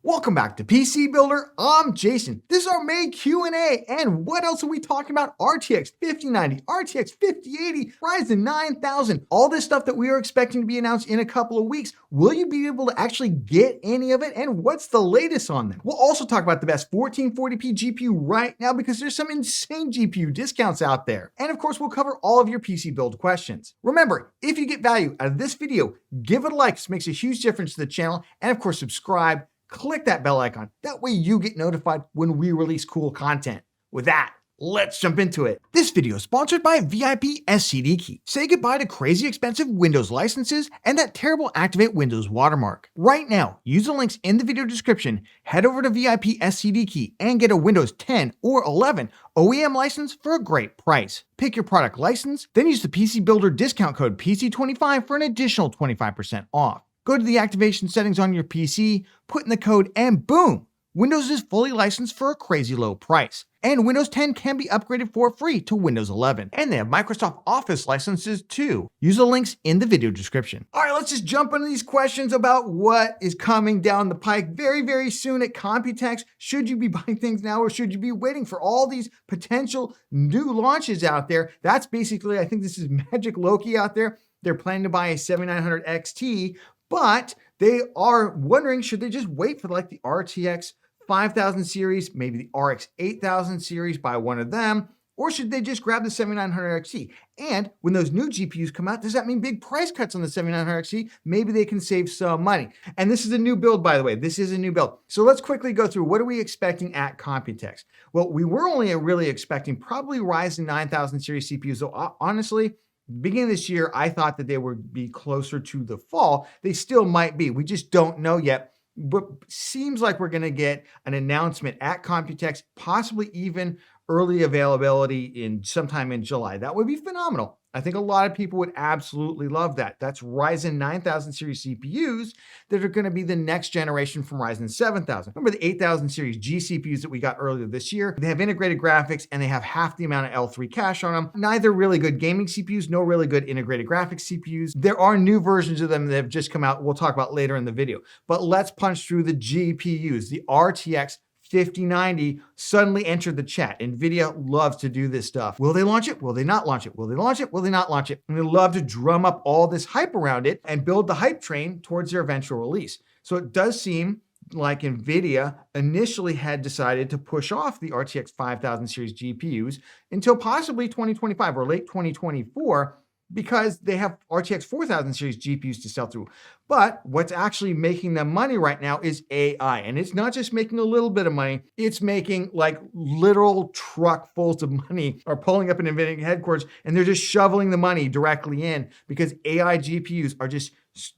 Welcome back to PC Builder. I'm Jason. This is our May Q&A. And what else are we talking about? RTX 5090, RTX 5080, Ryzen 9000, all this stuff that we are expecting to be announced in a couple of weeks. Will you be able to actually get any of it? And what's the latest on them? We'll also talk about the best 1440p GPU right now because there's some insane GPU discounts out there. And of course, we'll cover all of your PC build questions. Remember, if you get value out of this video, give it a like. This makes a huge difference to the channel. And of course, subscribe. Click that bell icon. That way you get notified when we release cool content. With that, let's jump into it. This video is sponsored by VIP SCD Key. Say goodbye to crazy expensive Windows licenses and that terrible Activate Windows watermark. Right now, use the links in the video description, head over to VIP SCD Key and get a Windows 10 or 11 OEM license for a great price. Pick your product license, then use the PC Builder discount code PC25 for an additional 25% off. Go to the activation settings on your PC, put in the code, and boom! Windows is fully licensed for a crazy low price. And Windows 10 can be upgraded for free to Windows 11. And they have Microsoft Office licenses too. Use the links in the video description. All right, let's just jump into these questions about what is coming down the pike very, very soon at Computex. Should you be buying things now or should you be waiting for all these potential new launches out there? That's basically, I think this is Magic Loki out there. They're planning to buy a 7900 XT, but they are wondering, should they just wait for like the RTX 5000 series, maybe the RX 8000 series, buy one of them, or should they just grab the 7900 XT? And when those new GPUs come out, does that mean big price cuts on the 7900 XT? Maybe they can save some money. And this is a new build, by the way. This is a new build. So let's quickly go through, what are we expecting at Computex? Well, we were only really expecting probably Ryzen 9000 series CPUs. So honestly, beginning of this year, I thought that they would be closer to the fall. They still might be. We just don't know yet. But seems like we're going to get an announcement at Computex, possibly even early availability in sometime in July. That would be phenomenal. I think a lot of people would absolutely love that. That's Ryzen 9000 series CPUs that are going to be the next generation from Ryzen 7000. Remember the 8000 series G CPUs that we got earlier this year? They have integrated graphics and they have half the amount of L3 cache on them. Neither really good gaming CPUs, no really good integrated graphics CPUs. There are new versions of them that have just come out. We'll talk about later in the video. But let's punch through the GPUs. The RTX 5090 suddenly entered the chat. NVIDIA loves to do this stuff. Will they launch it? Will they not launch it? Will they launch it? Will they not launch it? And they love to drum up all this hype around it and build the hype train towards their eventual release. So it does seem like NVIDIA initially had decided to push off the RTX 5000 series GPUs until possibly 2025 or late 2024, because they have RTX 4000 series GPUs to sell through. But what's actually making them money right now is AI. And it's not just making a little bit of money, it's making like literal truckfuls of money are pulling up in NVIDIA headquarters and they're just shoveling the money directly in because AI GPUs are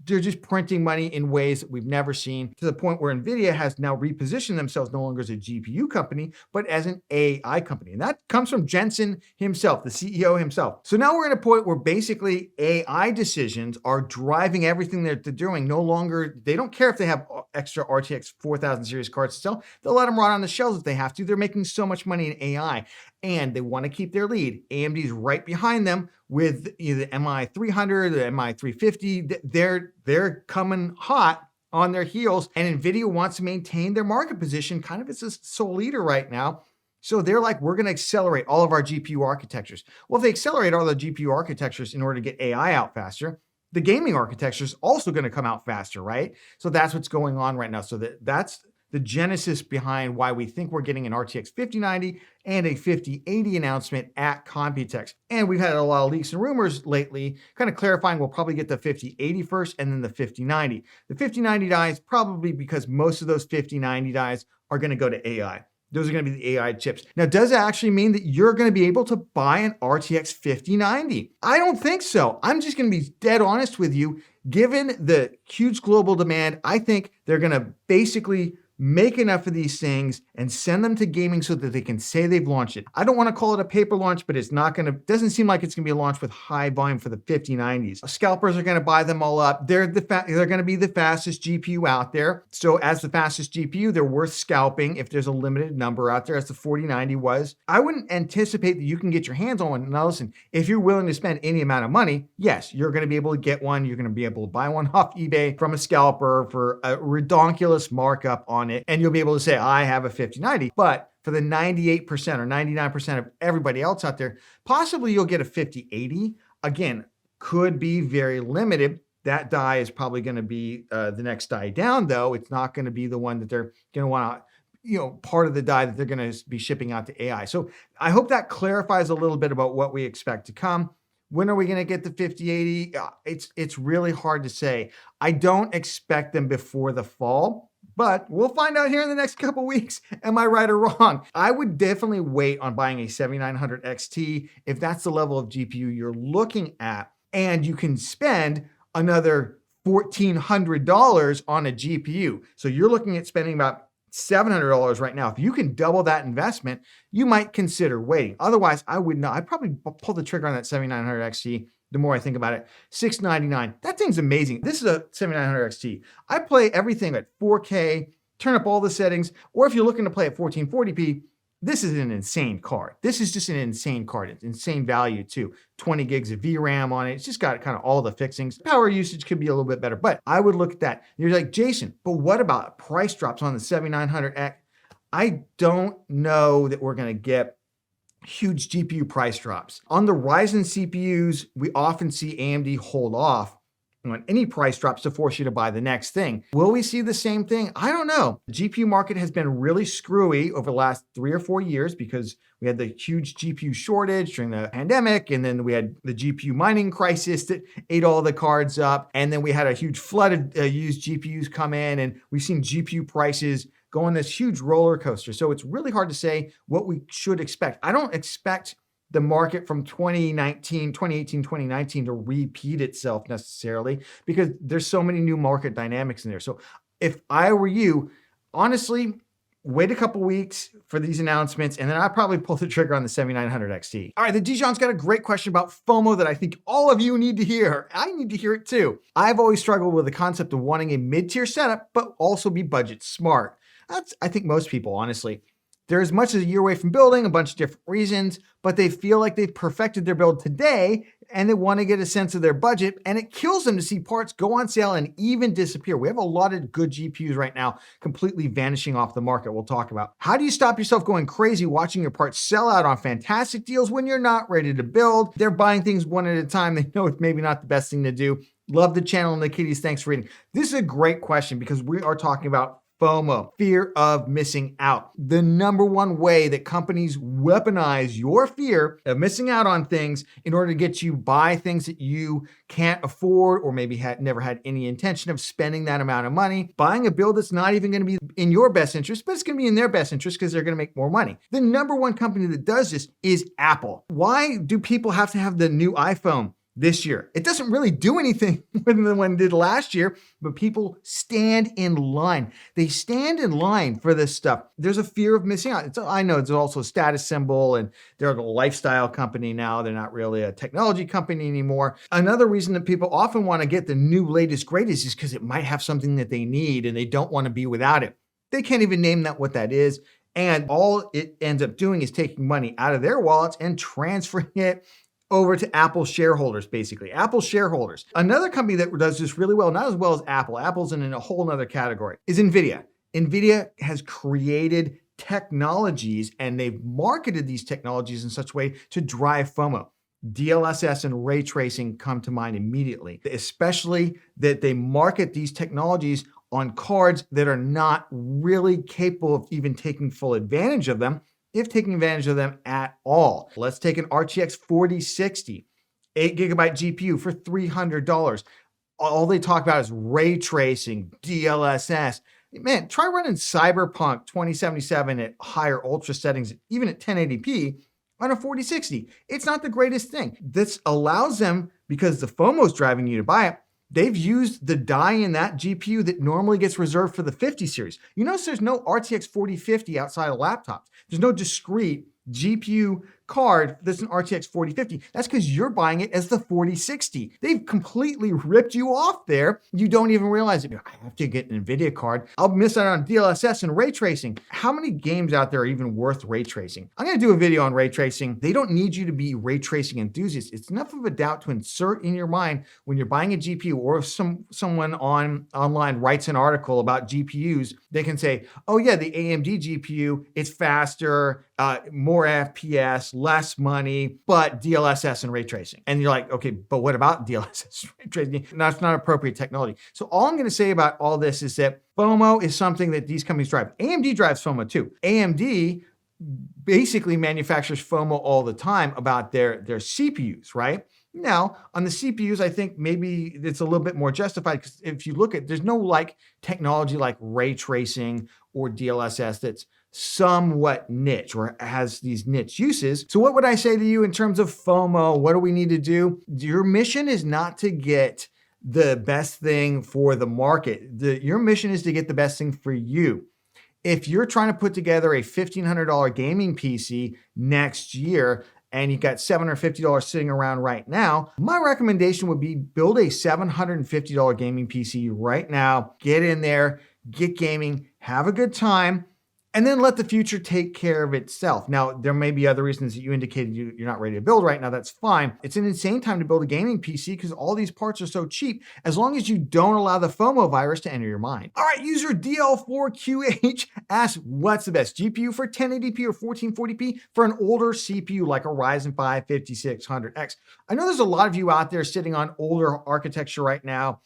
they're just printing money in ways that we've never seen, to the point where NVIDIA has now repositioned themselves no longer as a GPU company, but as an AI company. And that comes from Jensen himself, the CEO himself. So now we're at a point where basically AI decisions are driving everything that they're doing. No longer, they don't care if they have extra RTX 4000 series cards to sell. They'll let them run on the shelves if they have to. They're making so much money in AI. And they want to keep their lead. AMD is right behind them with either the MI300 or the MI350. They're coming hot on their heels, and NVIDIA wants to maintain their market position kind of as a sole leader right now. So they're like, we're going to accelerate all of our GPU architectures. Well, if they accelerate all the GPU architectures in order to get AI out faster, the gaming architecture is also going to come out faster, right? So that's what's going on right now. So that's the genesis behind why we think we're getting an RTX 5090 and a 5080 announcement at Computex. And we've had a lot of leaks and rumors lately, kind of clarifying we'll probably get the 5080 first and then the 5090. The 5090 dies probably because most of those 5090 dies are going to go to AI. Those are going to be the AI chips. Now, does it actually mean that you're going to be able to buy an RTX 5090? I don't think so. I'm just going to be dead honest with you. Given the huge global demand, I think they're going to basically make enough of these things and send them to gaming so that they can say they've launched it. I don't want to call it a paper launch, but it's not going to, doesn't seem like it's going to be a launch with high volume for the 5090s. Scalpers are going to buy them all up. They're going to be the fastest GPU out there. So as the fastest GPU, they're worth scalping if there's a limited number out there, as the 4090 was. I wouldn't anticipate that you can get your hands on one. Now listen, if you're willing to spend any amount of money, yes, you're going to be able to get one. You're going to be able to buy one off eBay from a scalper for a redonkulous markup on on it and you'll be able to say, I have a 5090. But for the 98% or 99% of everybody else out there, possibly you'll get a 5080. Again, could be very limited. That die is probably going to be the next die down, though. It's not going to be the one that they're going to want to, part of the die that they're going to be shipping out to AI. So I hope that clarifies a little bit about what we expect to come. When are we going to get the 5080? It's really hard to say. I don't expect them before the fall, but we'll find out here in the next couple weeks. Am I right or wrong? I would definitely wait on buying a 7900 XT if that's the level of GPU you're looking at, and you can spend another $1,400 on a GPU. So you're looking at spending about $700 right now. If you can double that investment, you might consider waiting. Otherwise, I would not. I'd probably pull the trigger on that 7900 XT. The more I think about it, $699. That thing's amazing. This is a 7900 XT. I play everything at 4K, turn up all the settings, or if you're looking to play at 1440p, this is an insane card. This is just an insane card. It's insane value too. 20 gigs of VRAM on it. It's just got kind of all the fixings. Power usage could be a little bit better, but I would look at that. You're like, Jason, but what about price drops on the 7900X? I don't know that we're going to get huge GPU price drops. On the Ryzen CPUs, we often see AMD hold off on any price drops to force you to buy the next thing. Will we see the same thing? I don't know. The GPU market has been really screwy over the last 3 or 4 years because we had the huge GPU shortage during the pandemic, and then we had the GPU mining crisis that ate all the cards up, and then we had a huge flood of used GPUs come in, and we've seen GPU prices go on this huge roller coaster. So it's really hard to say what we should expect. I don't expect the market from 2018, 2019 to repeat itself necessarily because there's so many new market dynamics in there. So if I were you, honestly, wait a couple weeks for these announcements, and then I'd probably pull the trigger on the 7900 XT. All right, the Dijon's got a great question about FOMO that I think all of you need to hear. I need to hear it too. I've always struggled with the concept of wanting a mid-tier setup, but also be budget smart. That's, I think, most people, honestly. They're as much as a year away from building, a bunch of different reasons, but they feel like they've perfected their build today and they want to get a sense of their budget, and it kills them to see parts go on sale and even disappear. We have a lot of good GPUs right now completely vanishing off the market. We'll talk about how do you stop yourself going crazy watching your parts sell out on fantastic deals when you're not ready to build. They're buying things one at a time. They know it's maybe not the best thing to do. Love the channel and the kitties. Thanks for reading. This is a great question because we are talking about FOMO, fear of missing out. The number one way that companies weaponize your fear of missing out on things in order to get you buy things that you can't afford or maybe never had any intention of spending that amount of money, buying a build that's not even going to be in your best interest, but it's going to be in their best interest because they're going to make more money. The number one company that does this is Apple. Why do people have to have the new iPhone this year? It doesn't really do anything more than the one did last year, but people stand in line. They stand in line for this stuff. There's a fear of missing out. I know it's also a status symbol and they're a lifestyle company now. They're not really a technology company anymore. Another reason that people often want to get the new latest greatest is because it might have something that they need and they don't want to be without it. They can't even name that what that is. And all it ends up doing is taking money out of their wallets and transferring it over to Apple shareholders, basically. Apple shareholders. Another company that does this really well, not as well as Apple, Apple's in a whole nother category, is NVIDIA. NVIDIA has created technologies and they've marketed these technologies in such a way to drive FOMO. DLSS and ray tracing come to mind immediately, especially that they market these technologies on cards that are not really capable of even taking full advantage of them, if taking advantage of them at all. Let's take an RTX 4060, 8GB GPU for $300. All they talk about is ray tracing, DLSS. Man, try running Cyberpunk 2077 at higher ultra settings, even at 1080p on a 4060. It's not the greatest thing. This allows them, because the FOMO is driving you to buy it, they've used the die in that GPU that normally gets reserved for the 50 series. You notice there's no RTX 4050 outside of laptops. There's no discrete GPU card that's an RTX 4050. That's because you're buying it as the 4060. They've completely ripped you off there. You don't even realize it. I have to get an NVIDIA card. I'll miss out on DLSS and ray tracing. How many games out there are even worth ray tracing? I'm going to do a video on ray tracing. They don't need you to be ray tracing enthusiasts. It's enough of a doubt to insert in your mind when you're buying a GPU, or if someone online writes an article about GPUs, they can say, oh yeah, the AMD GPU, it's faster, more FPS, less money, but DLSS and ray tracing. And you're like, okay, but what about DLSS and ray tracing? That's not appropriate technology. So all I'm going to say about all this is that FOMO is something that these companies drive. AMD drives FOMO too. AMD basically manufactures FOMO all the time about their CPUs, right? Now, on the CPUs, I think maybe it's a little bit more justified, because if you look at, there's no like technology like ray tracing or DLSS that's somewhat niche or has these niche uses. So what would I say to you in terms of FOMO? What do we need to do? Your mission is not to get the best thing for the market. Your mission is to get the best thing for you. If you're trying to put together a $1,500 gaming PC next year, and you've got $750 sitting around right now, my recommendation would be build a $750 gaming PC right now. Get in there, get gaming, have a good time, and then let the future take care of itself. Now, there may be other reasons that you indicated you're not ready to build right now. That's fine. It's an insane time to build a gaming PC because all these parts are so cheap, as long as you don't allow the FOMO virus to enter your mind. All right, user DL4QH asks, what's the best GPU for 1080p or 1440p for an older CPU like a Ryzen 5 5600X? I know there's a lot of you out there sitting on older architecture right now.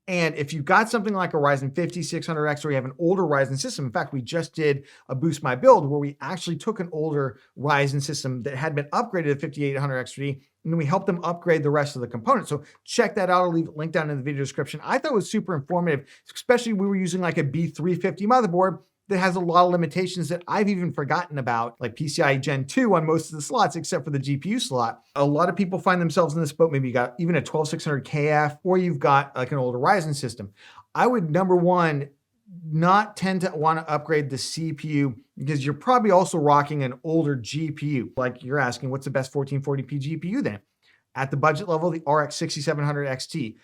And if you've got something like a Ryzen 5600X, or you have an older Ryzen system, in fact, we just did a Boost My Build where we actually took an older Ryzen system that had been upgraded to 5800X3D, and then we helped them upgrade the rest of the components. So check that out. I'll leave a link down in the video description. I thought it was super informative, especially we were using like a B350 motherboard that has a lot of limitations that I've even forgotten about, like PCIe Gen 2 on most of the slots, except for the GPU slot. A lot of people find themselves in this boat. Maybe you got even a 12600KF, or you've got like an older Ryzen system. I would, number one, not tend to want to upgrade the CPU, because you're probably also rocking an older GPU. Like you're asking, what's the best 1440p GPU then? At the budget level, the RX 6700 XT,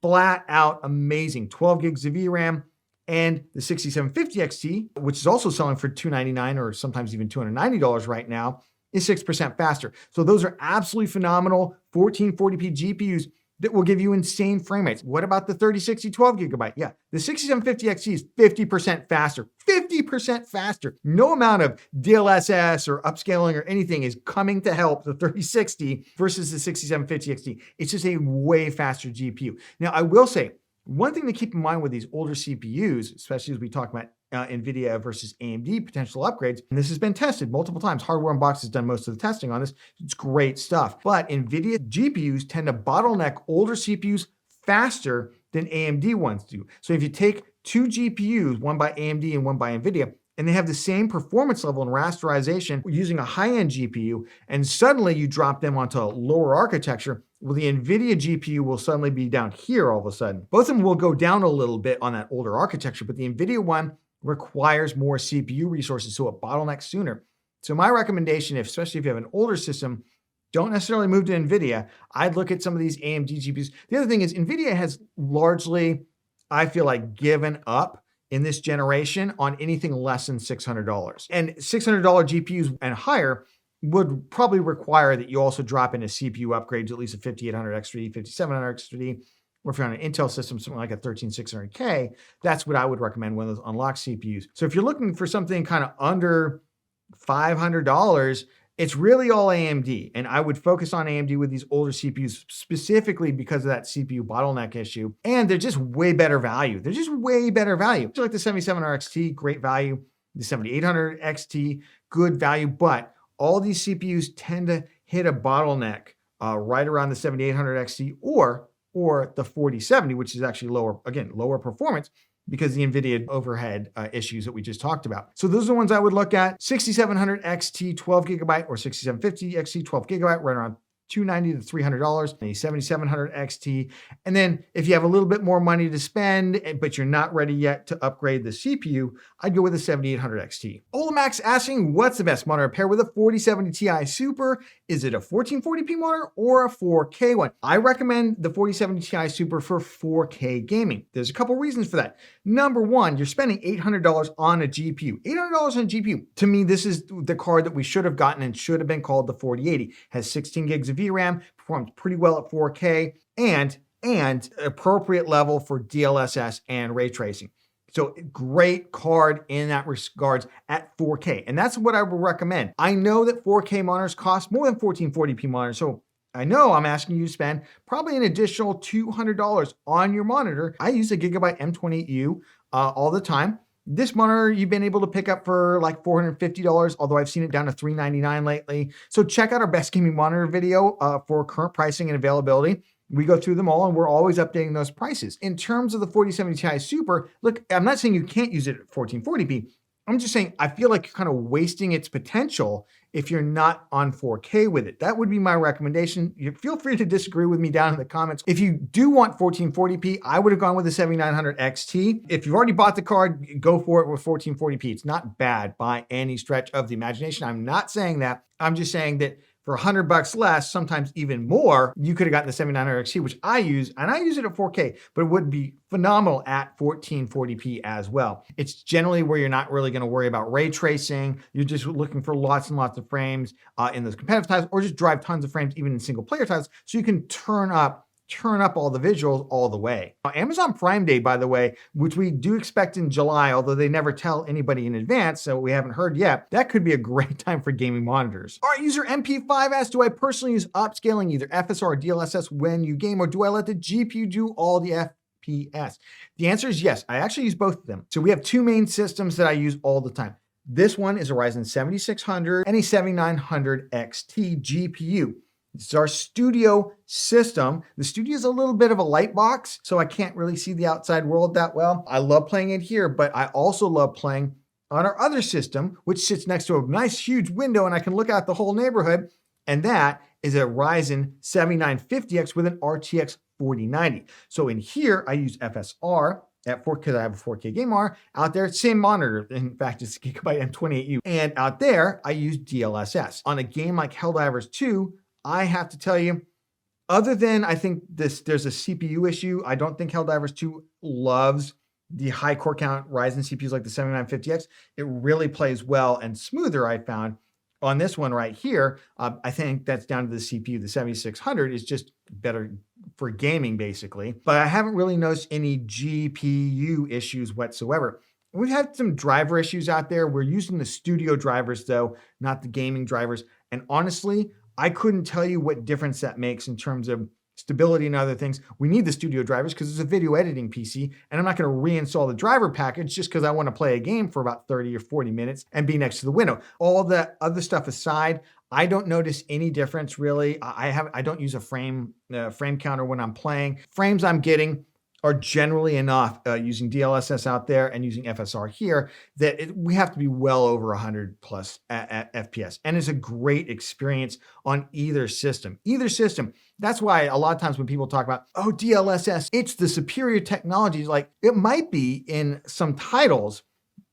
flat out amazing, 12 gigs of VRAM. And the 6750 XT, which is also selling for $299 or sometimes even $290 right now, is 6% faster. So those are absolutely phenomenal 1440p GPUs that will give you insane frame rates. What about the 3060 12 gigabyte? Yeah, the 6750 XT is 50% faster. 50% faster. No amount of DLSS or upscaling or anything is coming to help the 3060 versus the 6750 XT. It's just a way faster GPU. Now, I will say, one thing to keep in mind with these older CPUs, especially as we talk about NVIDIA versus AMD potential upgrades, and this has been tested multiple times. Hardware Unboxed has done most of the testing on this. It's great stuff. But NVIDIA GPUs tend to bottleneck older CPUs faster than AMD ones do. So if you take two GPUs, one by AMD and one by NVIDIA, and they have the same performance level and rasterization using a high-end GPU, and suddenly you drop them onto a lower architecture, well, the NVIDIA GPU will suddenly be down here all of a sudden. Both of them will go down a little bit on that older architecture, but the NVIDIA one requires more CPU resources, so it bottlenecks sooner. So my recommendation, especially if you have an older system, don't necessarily move to NVIDIA. I'd look at some of these AMD GPUs. The other thing is NVIDIA has largely, I feel like, given up in this generation on anything less than $600. And $600 GPUs and higher would probably require that you also drop in a CPU upgrade to at least a 5800X3D, 5700X3D, or if you're on an Intel system, something like a 13600K, that's what I would recommend, one of those unlocked CPUs. So if you're looking for something kind of under $500, it's really all AMD. And I would focus on AMD with these older CPUs specifically because of that CPU bottleneck issue. And they're just way better value. They're just way better value. Just like the 7700 XT, great value. The 7800 XT, good value. But all these CPUs tend to hit a bottleneck right around the 7800 XT or the 4070, which is actually lower, again, lower performance because the NVIDIA overhead issues that we just talked about. So those are the ones I would look at. 6700 XT 12 gigabyte or 6750 XT 12 gigabyte, right around $290 to $300, a 7700 XT. And then if you have a little bit more money to spend, but you're not ready yet to upgrade the CPU, I'd go with a 7800 XT. Olamax asking, what's the best monitor to pair with a 4070 Ti Super? Is it a 1440p monitor or a 4K one? I recommend the 4070 Ti Super for 4K gaming. There's a couple reasons for that. Number one, you're spending $800 on a GPU. $800 on a GPU. To me, this is the card that we should have gotten and should have been called the 4080. Has 16 gigs of VRAM, performs pretty well at 4K, and appropriate level for DLSS and ray tracing. So great card in that regards at 4K. And that's what I would recommend. I know that 4K monitors cost more than 1440p monitors. So I know I'm asking you to spend probably an additional $200 on your monitor. I use a Gigabyte M28U all the time. This monitor you've been able to pick up for like $450, although I've seen it down to $399 lately. So check out our best gaming monitor video for current pricing and availability. We go through them all and we're always updating those prices. In terms of the 4070 Ti Super, look, I'm not saying you can't use it at 1440p. I'm just saying I feel like you're kind of wasting its potential if you're not on 4K with it. That would be my recommendation. You feel free to disagree with me down in the comments. If you do want 1440p, I would have gone with the 7900 XT. If you've already bought the card, go for it with 1440p. It's not bad by any stretch of the imagination. I'm not saying that. I'm just saying that for $100 less, sometimes even more, you could have gotten the 7900 XT, which I use, and I use it at 4K, but it would be phenomenal at 1440p as well. It's generally where you're not really going to worry about ray tracing. You're just looking for lots and lots of frames in those competitive titles, or just drive tons of frames even in single player titles, so you can turn up all the visuals all the way. Amazon Prime Day, by the way, which we do expect in July, although they never tell anybody in advance, so we haven't heard yet, that could be a great time for gaming monitors. All right, user MP5 asks, do I personally use upscaling either FSR or DLSS when you game, or do I let the GPU do all the FPS? The answer is yes. I actually use both of them. So we have two main systems that I use all the time. This one is a Ryzen 7600 and a 7900 XT GPU. This is our studio system. The studio is a little bit of a light box, so I can't really see the outside world that well. I love playing it here, but I also love playing on our other system, which sits next to a nice huge window and I can look out the whole neighborhood. And that is a Ryzen 7950X with an RTX 4090. So in here, I use FSR at 4K, because I have a 4K game monitor. Out there, same monitor. In fact, it's a Gigabyte M28U. And out there, I use DLSS. On a game like Helldivers 2, I have to tell you, other than I think there's a CPU issue, I don't think Helldivers 2 loves the high core count Ryzen CPUs like the 7950X. It really plays well and smoother, I found. On this one right here, I think that's down to the CPU. The 7600 is just better for gaming, basically. But I haven't really noticed any GPU issues whatsoever. We've had some driver issues out there. We're using the studio drivers, though, not the gaming drivers. And honestly, I couldn't tell you what difference that makes in terms of stability and other things. We need the studio drivers because it's a video editing PC, and I'm not going to reinstall the driver package just because I want to play a game for about 30 or 40 minutes and be next to the window. All the other stuff aside, I don't notice any difference really. I don't use a frame counter when I'm playing. Frames I'm getting are generally enough using DLSS out there and using FSR here that we have to be well over 100 plus at FPS. And it's a great experience on either system. That's why a lot of times when people talk about, oh, DLSS, it's the superior technology. Like it might be in some titles,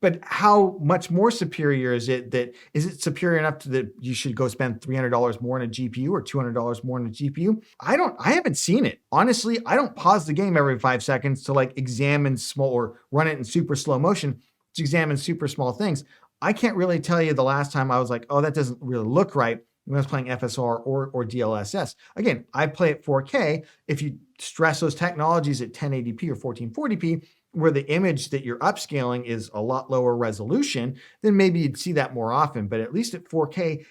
but how much more superior is it? Is it superior enough to that you should go spend $300 more on a GPU or $200 more on a GPU? I haven't seen it. Honestly, I don't pause the game every 5 seconds to like examine small or run it in super slow motion to examine super small things. I can't really tell you the last time I was like, oh, that doesn't really look right when I was playing FSR or DLSS. Again, I play at 4K. If you stress those technologies at 1080p or 1440p, where the image that you're upscaling is a lot lower resolution, then maybe you'd see that more often. But at least at 4K,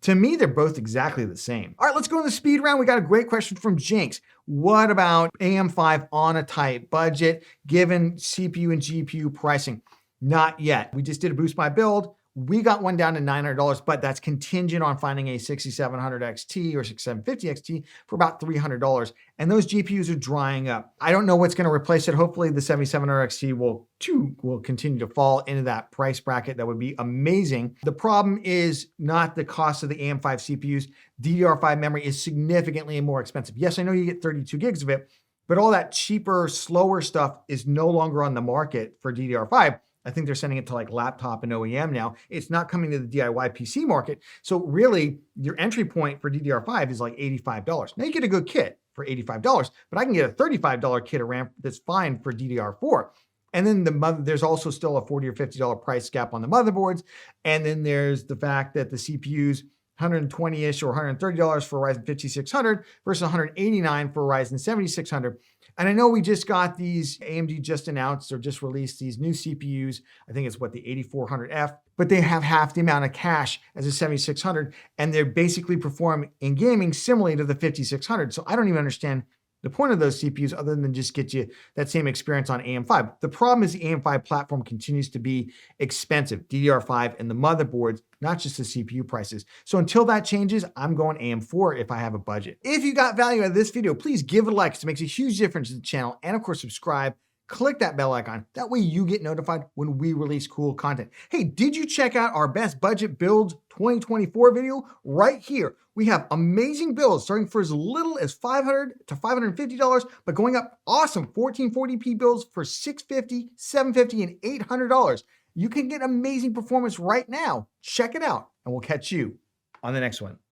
to me, they're both exactly the same. All right, let's go in the speed round. We got a great question from Jinx. What about AM5 on a tight budget, given CPU and GPU pricing? Not yet. We just did a Boost My Build. We got one down to $900, but that's contingent on finding a 6700 XT or 6750 XT for about $300. And those GPUs are drying up. I don't know what's going to replace it. Hopefully the 7700 XT will continue to fall into that price bracket. That would be amazing. The problem is not the cost of the AM5 CPUs. DDR5 memory is significantly more expensive. Yes, I know you get 32 gigs of it, but all that cheaper, slower stuff is no longer on the market for DDR5. I think they're sending it to like laptop and OEM now. It's not coming to the DIY PC market. So really, your entry point for DDR5 is like $85. Now you get a good kit for $85, but I can get a $35 kit of RAM that's fine for DDR4. And then there's also still a $40 or $50 price gap on the motherboards. And then there's the fact that the CPUs, $120-ish or $130 for Ryzen 5600 versus $189 for Ryzen 7600. And I know we just got these, AMD just announced or just released these new CPUs. I think it's the 8400F, but they have half the amount of cache as a 7600, and they basically perform in gaming similarly to the 5600. So I don't even understand the point of those CPUs other than just get you that same experience on AM5. The problem is the AM5 platform continues to be expensive, DDR5 and the motherboards, not just the CPU prices. So until that changes, I'm going AM4 if I have a budget. If you got value out of this video, please give it a like. It makes a huge difference to the channel. And of course, subscribe. Click that bell icon. That way you get notified when we release cool content. Hey, did you check out our best budget builds 2024 video? Right here. We have amazing builds starting for as little as $500 to $550, but going up awesome 1440p builds for $650, $750, and $800. You can get amazing performance right now. Check it out, and we'll catch you on the next one.